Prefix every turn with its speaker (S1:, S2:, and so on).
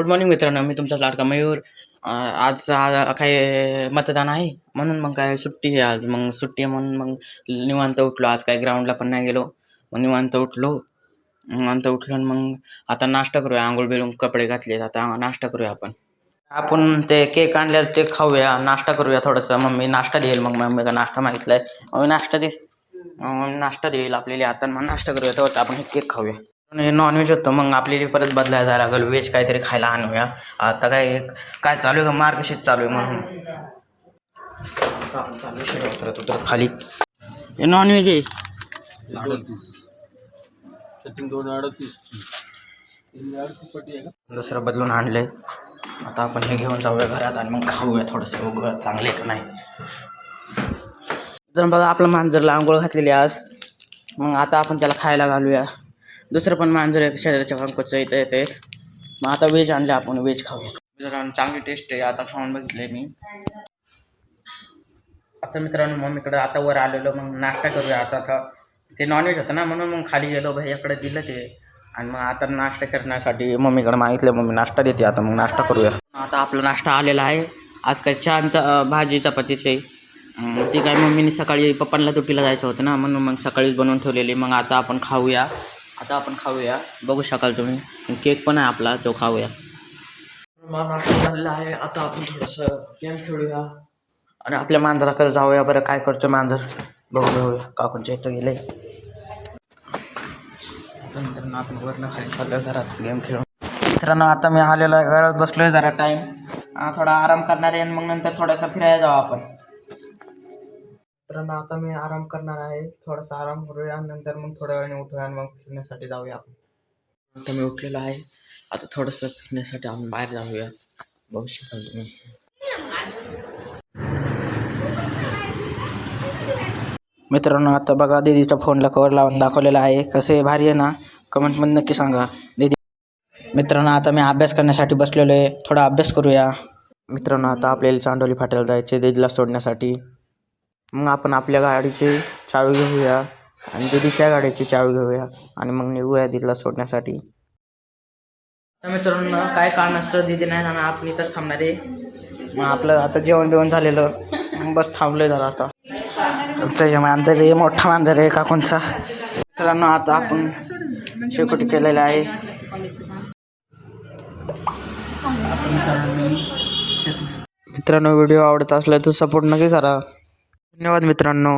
S1: Good morning मित्रांनो, मी तुमचा लाडका मयूर. आज काय मतदान आहे म्हणून मग काय सुट्टी आहे आज. मग सुट्टी आहे म्हणून मग निवांत उठलो. आज काय ग्राउंडला पण नाही गेलो. मग निवांत उठलो. आणि मग आता नाश्ता करूया. आंघोळ बिळून कपडे घातले, आता नाश्ता करूया आपण. आपण ते केक आणले ते खाऊया, नाश्ता करूया थोडंसं. मम्मी नाश्ता देईल. मग मम्मी का नाश्ता मागितलाय, मग नाश्ता देईल आपल्याला. आता मग नाश्ता करूया, तर आपण हे केक खाऊया. नॉनव्हेज होतं, मग आपल्याला परत बदलायला जायला लागेल. व्हेज काहीतरी खायला आणूया. आता काय चालू आहे का, मार्गशीर्ष चालू आहे म्हणून आता आपण चालू शिरवतो खाली. हे नॉनव्हेज आहे. दुसरं बदलून आणलंय. आता आपण हे घेऊन जाऊया घरात आणि मग खाऊया थोडंसं, बघूया चांगले का नाही. तर बघा, आपलं मांजरला आंघोळ घातलेली आज. मग आता आपण त्याला खायला घालूया. दुसरं पण मांजर आहे शेजारच्या कांकोचं येते. मग आता व्हेज आणले, आपण व्हेज खाऊया. जरा चांगली टेस्ट आहे, आता खाऊन बघितले मी. आता मित्रांनो मम्मीकडे आता वर आलेलो, मग नाश्ता करूया. आता ते नॉनव्हेज होतं ना, म्हणून मग खाली गेलो, भैयाकडे दिलं ते. आणि मग आता नाश्ता करण्यासाठी मम्मीकडे मागितलं, मम्मी नाश्ता देते. आता मग नाश्ता करूया. आता आपला नाश्ता आलेला आहे. आज काय छानचा भाजी चपातीचे. ती काय मम्मीने सकाळी पप्पांना दुटीला जायचं होतं ना, म्हणून मग सकाळीच बनवून ठेवलेली. मग आता आपण खाऊया. बघू शकाल तुम्ही. केक पण आहे आपला, तो खाऊया. नाश्ता झालेला आहे. आता आपण थोडंसं गेम खेळूया आणि आपल्या मांजराकडे जाऊया. बरं काय करतोय मांजर, बघूया. काकूंच्या इथं गेले. नंतर आपण वरनं खाली चाललोय घरात गेम खेळून. मित्रांनो आता मी आलेलो आहे, घरात बसलोय. जरा टाईम थोडा आराम करणार आहे आणि मग नंतर थोडासा फिरायला जाऊ आपण. मित्रांनो आता मी आराम करणार आहे, थोडासा आराम करूया. नंतर मग थोड्या वेळाने उठूया आणि मग फिरण्यासाठी जाऊया आपण. आता मी उठलेलो आहे. आता थोडंसं फिरण्यासाठी आपण बाहेर जाऊया. बघू शकाल तुम्ही. मित्रांनो आता बघा, दीदीच्या फोनला कवर लावून दाखवलेला आहे. कसे भारी आहे ना, कमेंटमध्ये नक्की सांगा दीदी. मित्रांनो आता मी अभ्यास करण्यासाठी बसलेलो आहे, थोडा अभ्यास करूया. मित्रांनो आता आपल्याला चांदोली फाट्याला जायचे दीदीला सोडण्यासाठी. मग आपण आपल्या गाडीची चावी घेऊया आणि दीदीच्या गाडीची चावी घेऊया आणि मग निघूया दीदीला सोडण्यासाठी. मित्रांनो काय कारण असतं, दीदी नाही ना, आपण इथंच थांबणार आहे. मग आपलं आता जेवण बिवण झालेलं, बस थांबलोय जरा. आता मांजर आहे, मोठा मांजर आहे काकूंचा. मित्रांनो आता आपण शेकोटी केलेला आहे. मित्रांनो व्हिडिओ आवडत असला तर सपोर्ट नक्की करा. धन्यवाद मित्रांनो.